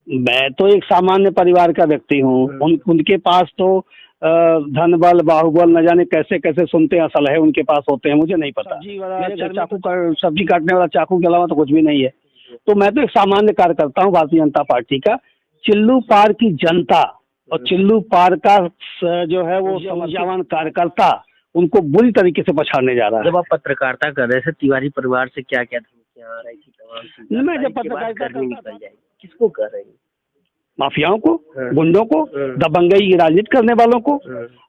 मैं तो एक सामान्य परिवार का व्यक्ति हूँ। उनके पास तो धन बल बाहुबल न जाने कैसे कैसे सुनते हैं असल है उनके पास होते हैं, मुझे नहीं पता। सब्जी काटने वाला चाकू के अलावा तो कुछ भी नहीं है। तो मैं तो एक सामान्य कार्यकर्ता हूँ भारतीय जनता पार्टी का। चिल्लू पार की जनता और चिल्लू पार का जो है वो नौजवान कार्यकर्ता उनको बुरी तरीके से पछाड़ने जा रहा है। जब आप पत्रकारिता कर रहे थे तिवारी परिवार से क्या क्या धमकियां आ रही थी तमाम? मैं जब पत्रकारिता निकल जाएगी, किसको कर रहे हैं? माफियाओं को, गुंडों को, दबंगई की राजनीति करने वालों को।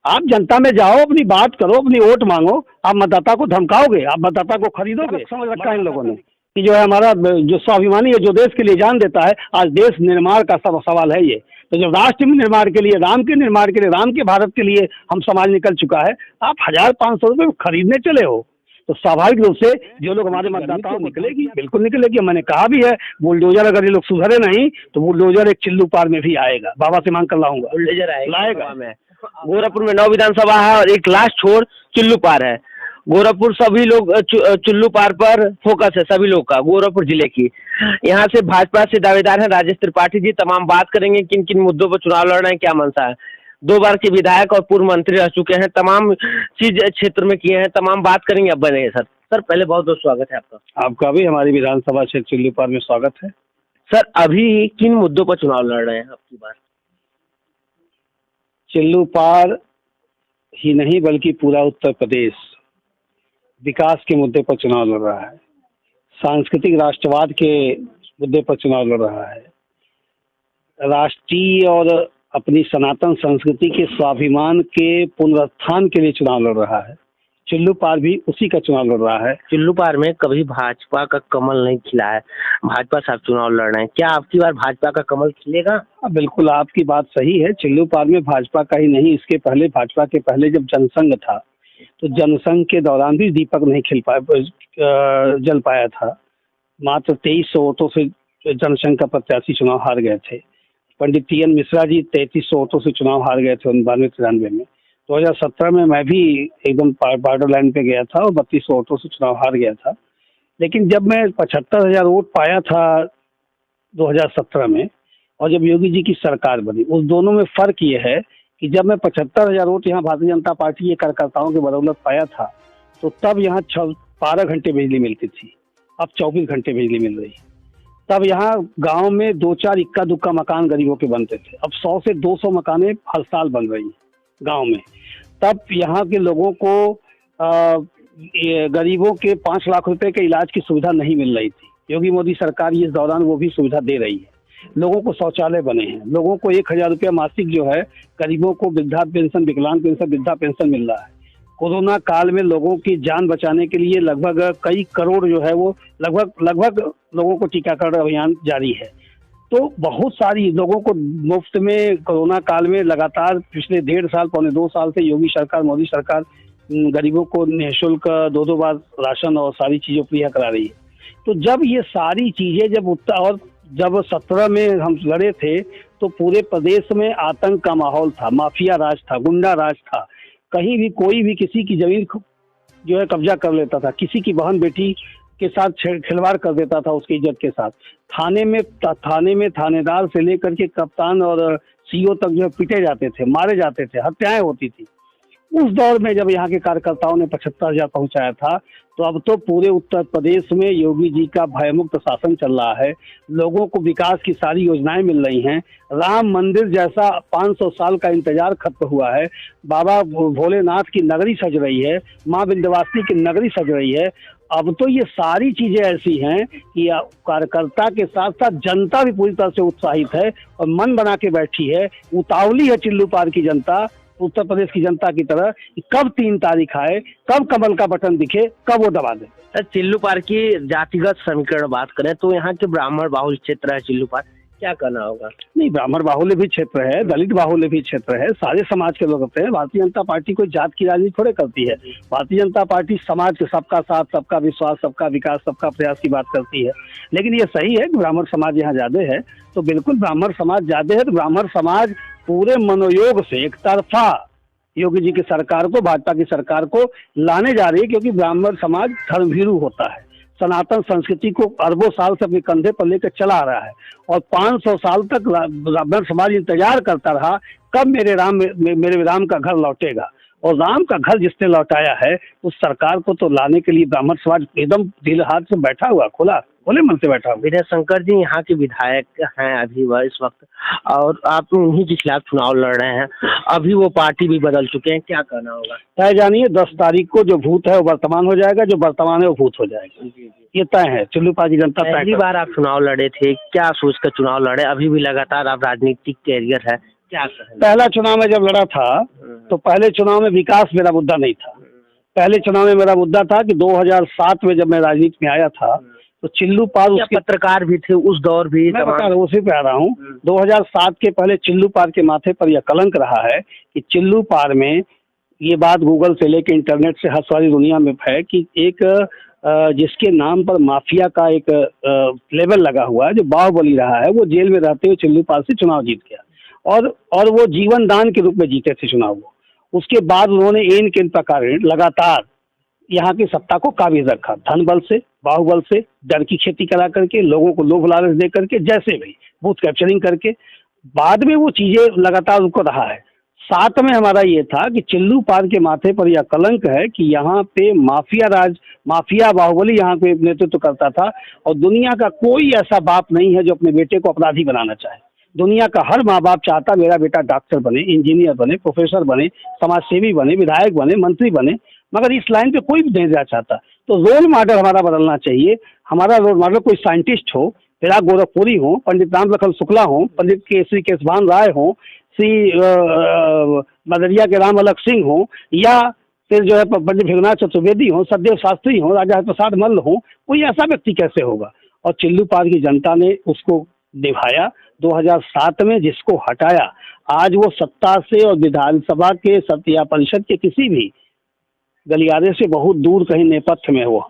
आप जनता में जाओ, अपनी बात करो, अपनी वोट मांगो। आप मतदाता को धमकाओगे, आप मतदाता को खरीदोगे। समझ रखा है इन लोगों ने कि जो है हमारा जो स्वाभिमानी है, जो देश के लिए जान देता है। आज देश निर्माण का सब सवाल है ये। तो जब राष्ट्र निर्माण के लिए, राम के निर्माण के लिए, राम के भारत के लिए हम समाज निकल चुका है, आप 1500 रुपये खरीदने चले हो, तो स्वाभाविक रूप से जो लोग हमारे मतदाताओं निकलेगी, बिल्कुल निकलेगी। मैंने कहा भी है, बुलडोजर अगर ये लोग सुधरे नहीं तो बुलडोजर एक चिल्लू पार में भी आएगा। बाबा से मांग कर लाऊंगा, बुलडोजर लाएगा। गोरखपुर में 9 विधानसभा है और एक लास्ट छोर चिल्लू पार है। गोरखपुर सभी लोग चिल्लू पार पर फोकस है सभी लोग का, गोरखपुर जिले की। यहाँ से भाजपा से दावेदार है राजेश त्रिपाठी जी। तमाम बात करेंगे किन किन मुद्दों पर चुनाव लड़ रहे हैं, क्या मनसा है। 2 बार के विधायक और पूर्व मंत्री रह चुके हैं, तमाम चीज क्षेत्र में किए हैं, तमाम बात करेंगे। अब बनेंगे सर पहले बहुत बहुत स्वागत है आपका। आपका भी हमारी विधानसभा क्षेत्र चिल्लू पार में स्वागत है। सर अभी किन मुद्दों पर चुनाव लड़ रहे हैं आपकी बार? चिल्लू पार ही नहीं बल्कि पूरा उत्तर प्रदेश विकास के मुद्दे पर चुनाव लड़ रहा है। सांस्कृतिक राष्ट्रवाद के मुद्दे पर चुनाव लड़ रहा है। राष्ट्रीय और अपनी सनातन संस्कृति के स्वाभिमान के पुनरुत्थान के लिए चुनाव लड़ रहा है। चिल्लू पार भी उसी का चुनाव लड़ रहा है। चिल्लू पार में कभी भाजपा का कमल नहीं खिला है, भाजपा से आप चुनाव लड़ रहे हैं, क्या आपकी बार भाजपा का कमल खिलेगा? बिल्कुल आपकी बात सही है। चिल्लू पार में भाजपा का ही नहीं, इसके पहले भाजपा के पहले जब जनसंघ था तो जनसंघ के दौरान भी दीपक नहीं जल पाया था। मात्र 2300 वोटों से जनसंघ का प्रत्याशी चुनाव हार गए थे। पंडित TN मिश्रा जी 3300 वोटों से चुनाव हार गए थे 92-93 में। 2017 में मैं भी एकदम बॉर्डर लाइन पे गया था और 3200 वोटों से चुनाव हार गया था। लेकिन जब मैं 75,000 वोट पाया था 2017 में और जब योगी जी की सरकार बनी, उस दोनों में फ़र्क ये है कि जब मैं 75,000 वोट यहाँ भारतीय जनता पार्टी के कार्यकर्ताओं के बदौलत पाया था तो तब यहाँ 12 घंटे बिजली मिलती थी, अब 24 घंटे बिजली मिल रही। तब यहाँ गांव में 2-4 इक्का दुक्का मकान गरीबों के बनते थे, अब 100 से 200 मकानें हर साल बन रही हैं गांव में। तब यहाँ के लोगों को गरीबों के 5 लाख रुपए के इलाज की सुविधा नहीं मिल रही थी। योगी मोदी सरकार इस दौरान वो भी सुविधा दे रही है। लोगों को शौचालय बने हैं, लोगों को 1000 रुपया मासिक जो है, गरीबों को वृद्धा पेंशन, विकलांग पेंशन, वृद्धा पेंशन मिल रहा है। कोरोना काल में लोगों की जान बचाने के लिए लगभग कई करोड़ जो है वो लगभग लोगों को टीकाकरण अभियान जारी है। तो बहुत सारी लोगों को मुफ्त में कोरोना काल में लगातार पिछले 1.5 साल पौने 2 साल से योगी सरकार, मोदी सरकार गरीबों को निःशुल्क 2-2 बार राशन और सारी चीज़ें मुहैया करा रही है। तो जब ये सारी चीज़ें जब 17 में हम लड़े थे तो पूरे प्रदेश में आतंक का माहौल था, माफिया राज था, गुंडा राज था। कहीं भी कोई भी किसी की जमीन जो है कब्जा कर लेता था, किसी की बहन बेटी के साथ खिलवाड़ कर देता था उसकी इज्जत के साथ। थाने में थानेदार से लेकर के कप्तान और CO तक जो है पीटे जाते थे, मारे जाते थे, हत्याएं होती थी। उस दौर में जब यहाँ के कार्यकर्ताओं ने 75,000 पहुंचाया था तो अब तो पूरे उत्तर प्रदेश में योगी जी का भयमुक्त शासन चल रहा है। लोगों को विकास की सारी योजनाएं मिल रही हैं। राम मंदिर जैसा 500 साल का इंतजार खत्म हुआ है। बाबा भोलेनाथ की नगरी सज रही है, माँ विंध्यवासिनी की नगरी सज रही है। अब तो ये सारी चीजें ऐसी हैं कि कार्यकर्ता के साथ साथ जनता भी पूरी तरह से उत्साहित है और मन बना के बैठी है। उतावली है चिल्लू पार की जनता, उत्तर प्रदेश की जनता की तरह, कब 3 तारीख आए, कब कमल का बटन दिखे, कब वो दबा दे। सर चिल्लू पार की जातिगत समीकरण बात करें तो यहाँ के ब्राह्मण बाहुल क्षेत्र है चिल्लू पार, क्या करना होगा? नहीं, ब्राह्मण बाहुल्य भी क्षेत्र है, दलित बाहुल्य भी क्षेत्र है, सारे समाज के लोग होते हैं। भारतीय जनता पार्टी कोई जात की राजनीति थोड़े करती है। भारतीय जनता पार्टी समाज के सबका साथ, सबका विश्वास, सबका विकास, सबका प्रयास की बात करती है। लेकिन ये सही है कि ब्राह्मण समाज यहाँ ज्यादा है, तो बिल्कुल ब्राह्मण समाज ज्यादा है तो ब्राह्मण समाज पूरे मनोयोग से एक तरफा योगी जी की सरकार को, भाजपा की सरकार को लाने जा रही है, क्योंकि ब्राह्मण समाज धर्मभीरू होता है। सनातन संस्कृति को अरबों साल से अपने कंधे पर लेकर चला आ रहा है और 500 साल तक ब्राह्मण समाज इंतजार करता रहा कब मेरे राम का घर लौटेगा। और राम का घर जिसने लौटाया है उस सरकार को तो लाने के लिए ब्राह्मण समाज एकदम दिल हाथ से बैठा हुआ, खुले मन से बैठा हुआ। विनय शंकर जी यहाँ के विधायक हैं अभी वह इस वक्त, और आप उन्हीं के खिलाफ चुनाव लड़ रहे हैं। अभी वो पार्टी भी बदल चुके हैं, क्या कहना होगा? तय जानिए 10 तारीख को जो भूत है वो वर्तमान हो जाएगा, जो वर्तमान है वो भूत हो जाएगा। ये तय है। चिल्लूपार की जनता तय। पहली बार आप चुनाव लड़े थे, क्या सोच कर चुनाव लड़े? अभी भी लगातार आप राजनीतिक कैरियर है, क्या कहें? पहला चुनाव में जब लड़ा था तो पहले चुनाव में विकास मेरा मुद्दा नहीं था। पहले चुनाव में मेरा मुद्दा था कि 2007 में जब मैं राजनीति में आया था तो चिल्लूपार, उसके पत्रकार भी थे उस दौर भी, मैं बता रहा हूँ, उसी पे आ रहा हूँ। 2007 के पहले चिल्लूपार के माथे पर यह कलंक रहा है कि चिल्लूपार में, ये बात गूगल से लेके इंटरनेट से हर सारी दुनिया में है कि एक जिसके नाम पर माफिया का एक लेबल लगा हुआ है, जो बाहुबली रहा है, वो जेल में रहते हुए चिल्लूपार से चुनाव जीत गया और वो जीवन दान के रूप में जीते थे चुनाव वो। उसके बाद उन्होंने इन किन प्रकार लगातार यहाँ की सत्ता को काबिज रखा, धन बल से, बाहुबल से, डर की खेती करा करके, लोगों को लोभ लालच दे करके, जैसे भी बूथ कैप्चरिंग करके। बाद में वो चीजें लगातार उनको रहा है। साथ में हमारा ये था कि चिल्लूपार के माथे पर यह कलंक है कि यहाँ पे माफिया बाहुबली यहाँ पे नेतृत्व करता था और दुनिया का कोई ऐसा बाप नहीं है जो अपने बेटे को अपराधी बनाना चाहे। दुनिया का हर माँ बाप चाहता मेरा बेटा डॉक्टर बने, इंजीनियर बने, प्रोफेसर बने, समाजसेवी बने, विधायक बने, मंत्री बने, मगर इस लाइन पे कोई भी नहीं जा चाहता। तो रोल मॉडल हमारा बदलना चाहिए। हमारा रोल मॉडल कोई साइंटिस्ट हो, फिराक गोरखपुरी हो, पंडित राम लखन शुक्ला हो, पंडित श्री केशवान राय हो, श्री मदरिया के राम अलग सिंह हो, या फिर जो है पंडित भृगुनाथ चतुर्वेदी हो, सतदेव शास्त्री हो, राजा प्रसाद मल्ल हो, कोई ऐसा व्यक्ति कैसे होगा? और चिल्लूपार की जनता ने उसको निभाया 2007 में, जिसको हटाया आज वो सत्ता से और विधानसभा के या परिषद के किसी भी गलियारे से बहुत दूर कहीं नेपथ्य में हुआ।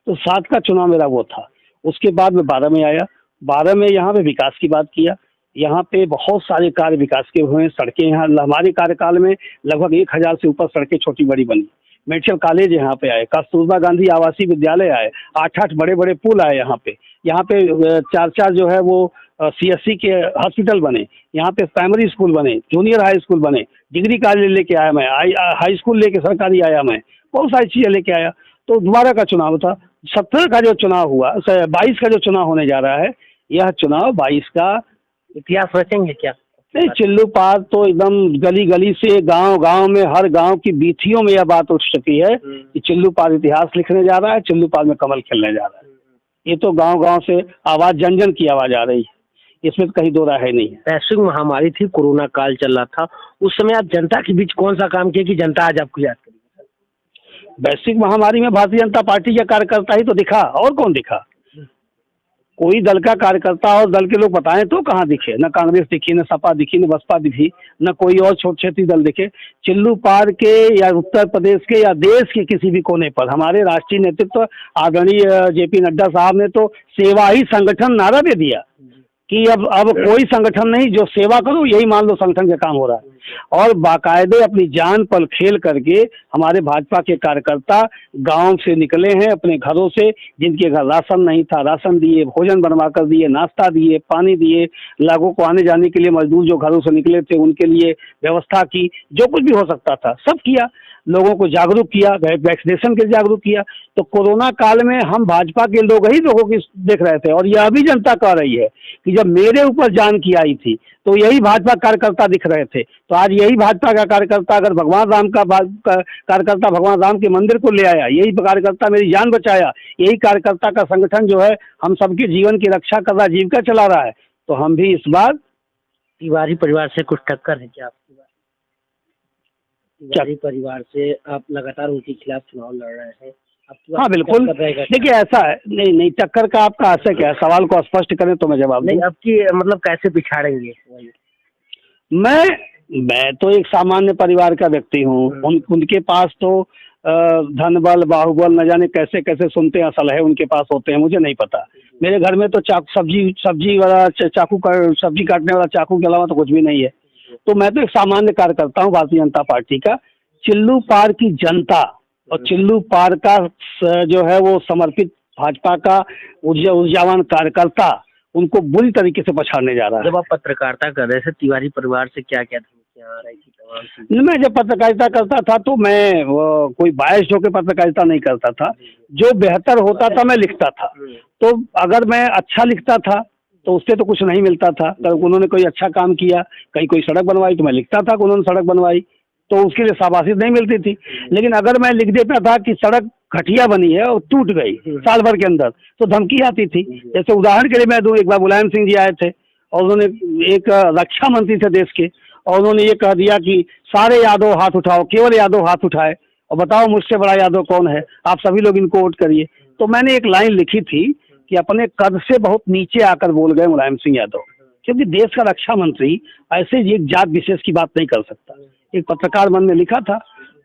तो 7 का चुनाव मेरा वो था। उसके बाद मैं 12 में आया। 12 में यहाँ पे विकास की बात किया। यहाँ पे बहुत सारे कार्य विकास के हुए हैं। सड़कें यहाँ हमारे कार्यकाल में लगभग 1000 से ऊपर सड़कें छोटी बड़ी बनी। मेडिकल कॉलेज यहाँ पे आए, कस्तूरबा गांधी आवासीय विद्यालय आए, 8-8 बड़े बड़े पुल आए यहाँ पे 4-4 जो है वो CSC के हॉस्पिटल बने, यहाँ पे प्राइमरी स्कूल बने, जूनियर हाई स्कूल बने, डिग्री कॉलेज लेके आया मैं, हाई स्कूल लेके सरकारी आया मैं, बहुत सारी चीज़ें लेके आया। तो दोबारा का चुनाव था। 17 का जो चुनाव हुआ, 22 का जो चुनाव होने जा रहा है, यह चुनाव 22 का इतिहास रचेंगे क्या? नहीं, चिल्लूपार तो एकदम गली गली से, गांव गांव में, हर गांव की बीथियों में यह बात उठ चुकी है कि चिल्लूपार इतिहास लिखने जा रहा है, चिल्लूपार में कमल खिलने जा रहा है। ये तो गांव गांव से आवाज, जन जन की आवाज आ रही है, इसमें कहीं दो राय नहीं है। वैश्विक महामारी थी, कोरोना काल चल रहा था, उस समय आप जनता के बीच कौन सा काम किया कि जनता आज आपको याद करेगी? वैश्विक महामारी में भारतीय जनता पार्टी का कार्यकर्ता ही तो दिखा, और कौन दिखा? कोई दल का कार्यकर्ता और दल के लोग बताएं तो कहाँ दिखे? न कांग्रेस दिखी, न सपा दिखी, न बसपा दिखी, न कोई और छोटे क्षेत्रीय दल दिखे। चिल्लूपार के या उत्तर प्रदेश के या देश के किसी भी कोने पर हमारे राष्ट्रीय नेतृत्व आदरणीय JP नड्डा साहब ने तो सेवा ही संगठन नारा दे दिया कि अब कोई संगठन नहीं, जो सेवा करो यही मान लो संगठन का काम हो रहा है। और बाकायदे अपनी जान पर खेल करके हमारे भाजपा के कार्यकर्ता गांव से निकले हैं, अपने घरों से, जिनके घर राशन नहीं था राशन दिए, भोजन बनवा कर दिए, नाश्ता दिए, पानी दिए, लोगों को आने जाने के लिए मजदूर जो घरों से निकले थे उनके लिए व्यवस्था की, जो कुछ भी हो सकता था सब किया, लोगों को जागरूक किया, वैक्सीनेशन के जागरूक किया। तो कोरोना काल में हम भाजपा के लोग ही लोगों की देख रहे थे, और यह भी जनता कह रही है कि जब मेरे ऊपर जान की आई थी तो यही भाजपा कार्यकर्ता दिख रहे थे। तो आज यही भाजपा का कार्यकर्ता अगर भगवान राम का कार्यकर्ता भगवान राम के मंदिर को ले आया, यही कार्यकर्ता मेरी जान बचाया, यही कार्यकर्ता का संगठन जो है हम सबके जीवन की रक्षा कर रहा, जीविका चला रहा है, तो हम भी इस बार तिवारी परिवार से कुछ टक्कर है क्या आपकी बात? तिवारी परिवार से आप लगातार उनके खिलाफ चुनाव लड़ रहे हैं। हाँ बिल्कुल, देखिए ऐसा है, नहीं टक्कर का आपका आशय क्या है? सवाल को स्पष्ट करें तो मैं जवाब नहीं, आपकी मतलब कैसे पिछाड़ेंगे? मैं तो एक सामान्य परिवार का व्यक्ति हूँ। उनके पास तो धन बल बाहुबल न जाने कैसे कैसे सुनते हैं असल है उनके पास होते हैं, मुझे नहीं पता। मेरे घर में तो सब्जी वाला चाकू का, सब्जी काटने वाला चाकू के अलावा तो कुछ भी नहीं है। तो मैं तो एक सामान्य कार्यकर्ता हूँ भारतीय जनता पार्टी का। चिल्लूपार की जनता और चिल्लूपार का जो है वो समर्पित भाजपा का ऊर्जावान कार्यकर्ता उनको बुरी तरीके से पछाड़ने जा रहा है। जब आप पत्रकारिता कर रहे थे, तिवारी परिवार से क्या क्या धमकियां आ रही थी तमाम चीजें? मैं जब पत्रकारिता करता था तो मैं कोई बायस्ड होकर पत्रकारिता नहीं करता था। जो बेहतर होता था मैं लिखता था। तो अगर मैं अच्छा लिखता था तो उससे तो कुछ नहीं मिलता था। अगर उन्होंने कोई अच्छा काम किया, कहीं कोई सड़क बनवाई, तो मैं लिखता था कि उन्होंने सड़क बनवाई, तो उसके लिए शाबाशी नहीं मिलती थी। लेकिन अगर मैं लिख देता था कि सड़क घटिया बनी है और टूट गई साल भर के अंदर, तो धमकी आती थी। जैसे उदाहरण के लिए मैं दूं, एक बार मुलायम सिंह जी आए थे और उन्होंने, एक रक्षा मंत्री थे देश के, और उन्होंने ये कह दिया कि सारे यादव हाथ उठाओ, केवल यादव हाथ उठाए और बताओ मुझसे बड़ा यादव कौन है, आप सभी लोग इनको वोट करिए। तो मैंने एक लाइन लिखी थी कि अपने कद से बहुत नीचे आकर बोल गए मुलायम सिंह यादव, क्योंकि देश का रक्षा मंत्री ऐसे एक जात विशेष की बात नहीं कर सकता। एक पत्रकार मन में लिखा था,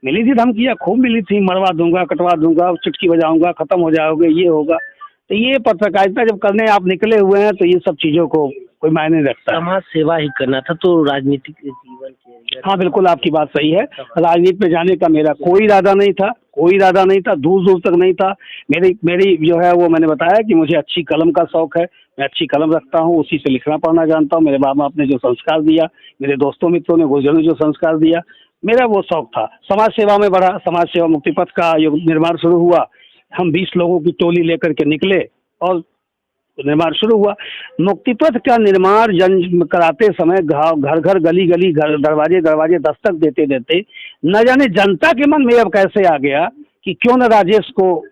मिली थी धमकियाँ, खूब मिली थी, मरवा दूंगा, कटवा दूंगा, चुटकी बजाऊंगा, खत्म हो जाओगे, ये होगा। तो ये पत्रकारिता जब करने आप निकले हुए हैं तो ये सब चीजों को कोई मायने नहीं रखता। समाज सेवा ही करना था, तो राजनीतिक जीवन के। हाँ बिल्कुल, आपकी बात सही है। राजनीति में जाने का मेरा कोई इरादा नहीं था, कोई इरादा नहीं था, दूर दूर तक नहीं था। मेरी जो है वो मैंने बताया कि मुझे अच्छी कलम का शौक है, मैं अच्छी कलम रखता हूँ, उसी से लिखना पढ़ना जानता हूँ। मेरे बाप बाप ने जो संस्कार दिया, मेरे दोस्तों मित्रों ने, गुरुजनों ने जो संस्कार दिया, मेरा वो शौक था। समाज सेवा में बढ़ा, समाज सेवा मुक्ति पथ का निर्माण शुरू हुआ। हम 20 लोगों की टोली लेकर के निकले और निर्माण शुरू हुआ। मुक्ति पथ का निर्माण कराते समय घर घर गली गली दरवाजे दरवाजे दस्तक देते देते न जाने जनता के मन में अब कैसे आ गया कि क्यों न राजेश को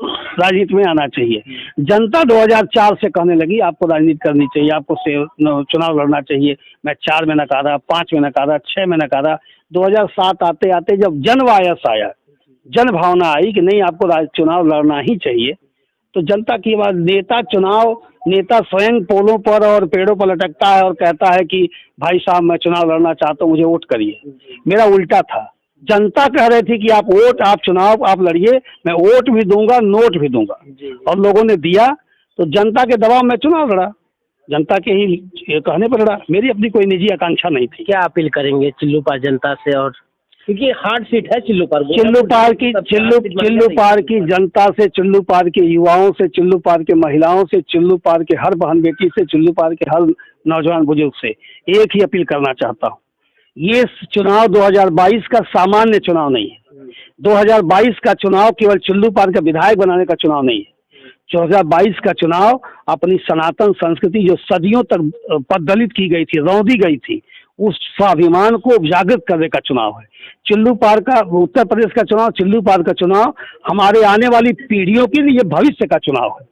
राजनीति में आना चाहिए। जनता 2004 से कहने लगी आपको राजनीति करनी चाहिए, आपको चुनाव लड़ना चाहिए। मैं 4 में नकारा, 5 में नकारा, 6 में नकारा। 2007 आते आते जब जन वायस आया, जन भावना आई कि नहीं आपको चुनाव लड़ना ही चाहिए, तो जनता की आवाज, नेता स्वयं पोलों पर और पेड़ों पर लटकता है और कहता है कि भाई साहब मैं चुनाव लड़ना चाहता हूँ, मुझे वोट करिए। मेरा उल्टा था, जनता कह रही थी कि आप चुनाव आप लड़िए, मैं वोट भी दूंगा, नोट भी दूंगा, और लोगों ने दिया। तो जनता के दबाव में चुनाव लड़ा, जनता के ही कहने पर लड़ा, मेरी अपनी कोई निजी आकांक्षा नहीं थी। क्या अपील करेंगे चिल्लूपार जनता से? और क्योंकि हार्ड सीट है चिल्लूपार की जनता से, चिल्लूपार के युवाओं से, चिल्लूपार के महिलाओं से, चिल्लूपार के हर बहन बेटी से, चिल्लूपार के हर नौजवान बुजुर्ग से एक ही अपील करना चाहता हूँ। ये चुनाव 2022 का सामान्य चुनाव नहीं है। 2022 का चुनाव केवल चिल्लूपार का विधायक बनाने का चुनाव नहीं है। 2022 का चुनाव अपनी सनातन संस्कृति जो सदियों तक पददलित की गई थी, रौंदी गई थी, उस स्वाभिमान को जागृत करने का चुनाव है। चिल्लूपार का, उत्तर प्रदेश का चुनाव, चिल्लूपार का चुनाव हमारे आने वाली पीढ़ियों के लिए भविष्य का चुनाव है।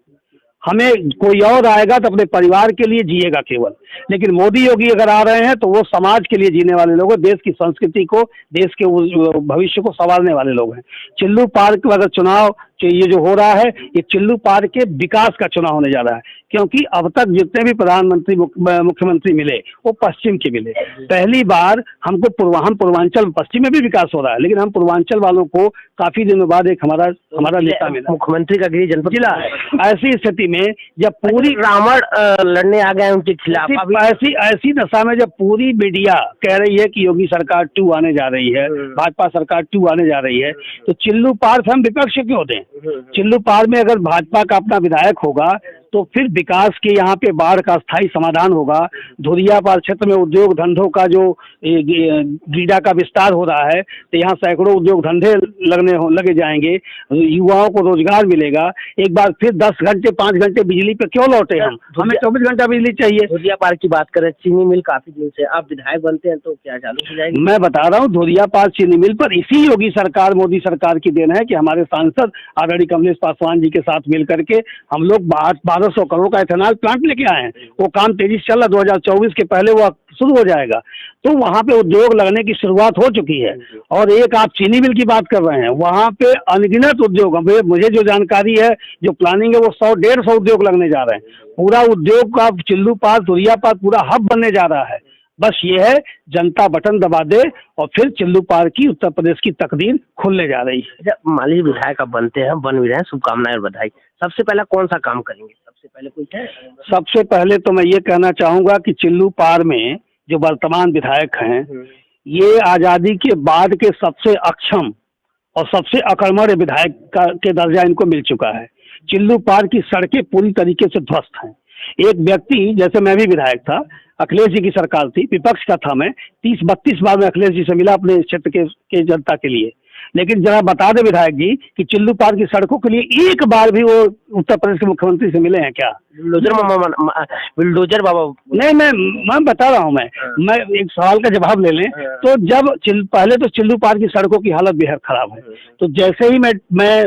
हमें कोई और आएगा तो अपने परिवार के लिए जिएगा केवल, लेकिन मोदी योगी अगर आ रहे हैं तो वो समाज के लिए जीने वाले लोग, देश की संस्कृति को, देश के भविष्य को संवारने वाले लोग हैं। चिल्लूपार का अगर चुनाव ये जो हो रहा है, ये चिल्लूपार के विकास का चुनाव होने जा रहा है, क्योंकि अब तक जितने भी प्रधानमंत्री मुख्यमंत्री मिले वो पश्चिम के मिले। पहली बार हमको पूर्वांचल, पश्चिम में भी विकास हो रहा है, लेकिन हम पूर्वांचल वालों को काफी दिनों बाद एक हमारा नेता मिला, मुख्यमंत्री का गृह जनपद जिला है। ऐसी स्थिति में जब पूरी रावण लड़ने आ गए उनके खिलाफ, ऐसी दशा में जब पूरी मीडिया कह रही है कि योगी सरकार 2 आने जा रही है, भाजपा सरकार 2 आने जा रही है, तो चिल्लूपार से हम विपक्ष क्यों दें? चिल्लूपार में अगर भाजपा का अपना विधायक होगा तो फिर विकास के यहाँ पे बाढ़ का स्थायी समाधान होगा। धुरियापार क्षेत्र में उद्योग धंधों का जो गीडा का विस्तार हो रहा है, तो यहाँ सैकड़ों उद्योग धंधे लगे जाएंगे, युवाओं को रोजगार मिलेगा। एक बार फिर 10 घंटे 5 घंटे बिजली पे क्यों लौटे हम? हमें 24 घंटा बिजली चाहिए। धुरियापार की बात करें, चीनी मिल काफी दिन से, आप विधायक बनते हैं तो क्या चालू हो जाएगी? मैं बता रहा हूँ, धुरियापार चीनी मिल पर इसी योगी सरकार, मोदी सरकार की देन है कि हमारे सांसद आदरणीय कमलेश पासवान जी के साथ मिल करके हम लोग 1200 करोड़ का इथेनॉल प्लांट लेके आए हैं। वो काम तेजी से चल रहा, 2024 के पहले वो शुरू हो जाएगा। तो वहाँ पे उद्योग लगने की शुरुआत हो चुकी है। और एक आप चीनी मिल की बात कर रहे हैं, वहाँ पे अनगिनत उद्योग, मुझे जो जानकारी है, जो प्लानिंग है, वो 100-150 उद्योग लगने जा रहे हैं। पूरा उद्योग का चिल्लूपार, धुरियापार पूरा हब बनने जा रहा है। बस ये है, जनता बटन दबा दे और फिर चिल्लूपार की, उत्तर प्रदेश की तकदीर खुलने जा रही है। मान लीजिए विधायक आप बनते हैं, बन भी रहे हैं, शुभकामनाएं और बधाई। सबसे पहला कौन सा काम करेंगे? सबसे पहले कुछ है? सबसे पहले तो मैं ये कहना चाहूँगा कि चिल्लूपार में जो वर्तमान विधायक हैं, ये आज़ादी के बाद के सबसे अक्षम और सबसे अकर्मण्य विधायक के दर्जा इनको मिल चुका है। चिल्लू पार्क की सड़कें पूरी तरीके से ध्वस्त हैं। एक व्यक्ति, जैसे मैं भी विधायक था, अखिलेश जी की सरकार थी, विपक्ष का था मैं, 30-32 बार मैं अखिलेश जी से मिला अपने क्षेत्र के जनता के लिए। लेकिन जरा बता दे विधायक जी कि चिल्लू पार्क की सड़कों के लिए एक बार भी वो उत्तर प्रदेश के मुख्यमंत्री से मिले हैं क्या? बुलडोजर बाबा। नहीं, मैं बता रहा हूँ, मैं एक सवाल का जवाब ले लें तो जब पहले तो चिल्लू पार्क की सड़कों की हालत बेहद खराब है। तो जैसे ही मैं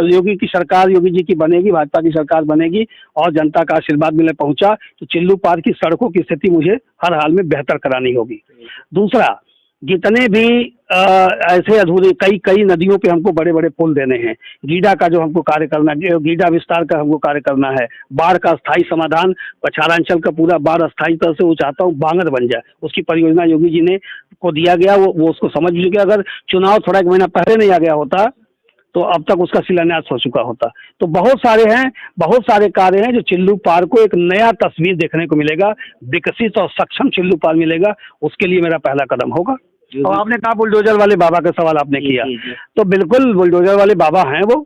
योगी की सरकार, योगी जी की बनेगी, भाजपा की सरकार बनेगी और जनता का आशीर्वाद मिलने पहुंचा, तो चिल्लू पार्क की सड़कों की स्थिति मुझे हर हाल में बेहतर करानी होगी। दूसरा, जितने भी ऐसे अधूरे कई नदियों पे हमको बड़े बड़े पुल देने हैं। गीडा का जो हमको कार्य करना है, गीडा विस्तार का हमको कार्य करना है। बाढ़ का स्थायी समाधान, पछाड़ांचल का पूरा बाढ़ अस्थायी तरह से वो चाहता हूँ बांगर बन जाए, उसकी परियोजना योगी जी ने को दिया गया, वो उसको समझ चुके। अगर चुनाव थोड़ा एक महीना पहले नहीं आ गया होता तो अब तक उसका शिलान्यास हो चुका होता। तो बहुत सारे कार्य हैं जो चिल्लू पार्क को एक नया तस्वीर देखने को मिलेगा, विकसित और सक्षम चिल्लू पार्क मिलेगा। उसके लिए मेरा पहला कदम होगा। और आपने कहा बुलडोजर वाले बाबा का सवाल आपने किया, तो बिल्कुल बुलडोजर वाले बाबा हैं वो,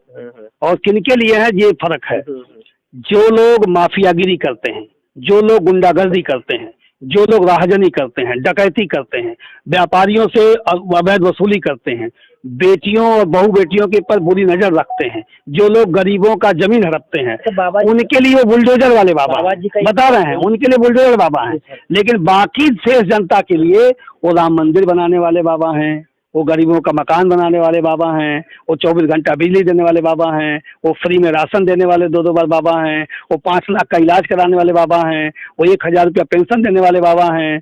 और किनके लिए है ये फर्क है। जो लोग माफियागिरी करते हैं, जो लोग गुंडागर्दी करते हैं, जो लोग राहजनी करते हैं, डकैती करते हैं, व्यापारियों से अवैध वसूली करते हैं, बेटियों और बहू बेटियों के ऊपर बुरी नजर रखते हैं, जो लोग गरीबों का जमीन हड़पते हैं, उनके लिए वो बुलडोजर वाले बाबा बता रहे हैं, उनके लिए बुलडोजर बाबा हैं। लेकिन बाकी शेष जनता के लिए वो राम मंदिर बनाने वाले बाबा हैं, वो गरीबों का मकान बनाने वाले बाबा हैं, वो 24 घंटा बिजली देने वाले बाबा हैं, वो फ्री में राशन देने वाले 2-2 बार बाबा हैं, वो 5 लाख का इलाज कराने वाले बाबा हैं, वो 1000 रुपया पेंशन देने वाले बाबा हैं।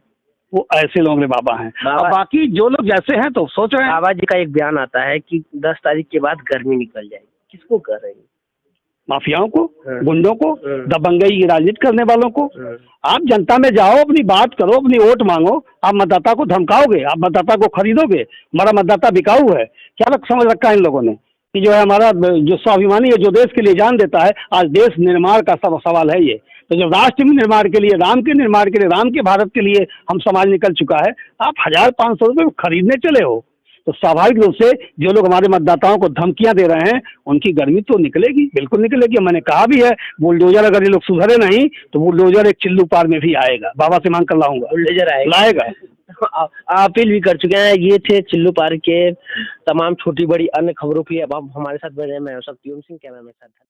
वो ऐसे लोग बाबा हैं। और बाकी जो लोग जैसे हैं तो सोच रहे हैं। बाबा जी का एक बयान आता है कि 10 तारीख के बाद गर्मी निकल जाएगी, किसको कह रहे हैं? माफियाओं को, गुंडों को, दबंगई की राजनीति करने वालों को। आप जनता में जाओ, अपनी बात करो, अपनी वोट मांगो। आप मतदाता को धमकाओगे, आप मतदाता को खरीदोगे? हमारा मतदाता बिकाऊ है क्या? समझ रखा है इन लोगों ने कि जो है हमारा जो स्वाभिमानी है, जो देश के लिए जान देता है। आज देश निर्माण का सब सवाल है ये। तो जब राष्ट्र निर्माण के लिए, राम के निर्माण के लिए, राम के भारत के लिए हम समाज निकल चुका है, आप 1000-500 रुपये खरीदने चले हो, तो स्वाभाविक रूप से जो लोग हमारे मतदाताओं को धमकियां दे रहे हैं उनकी गर्मी तो निकलेगी, बिल्कुल निकलेगी। मैंने कहा भी है, बुलडोजर अगर ये लोग सुधरे नहीं तो बुलडोजर एक चिल्लू पार में भी आएगा। बाबा से मांग कर लाऊंगा, बुलडोजर लाएगा। अपील भी कर चुके हैं। ये थे चिल्लू पार्क के तमाम छोटी बड़ी अन्य खबरों के लिए अब आप हमारे साथ बने। मैं शक्तिओम सिंह, कैमरा मैन साथ।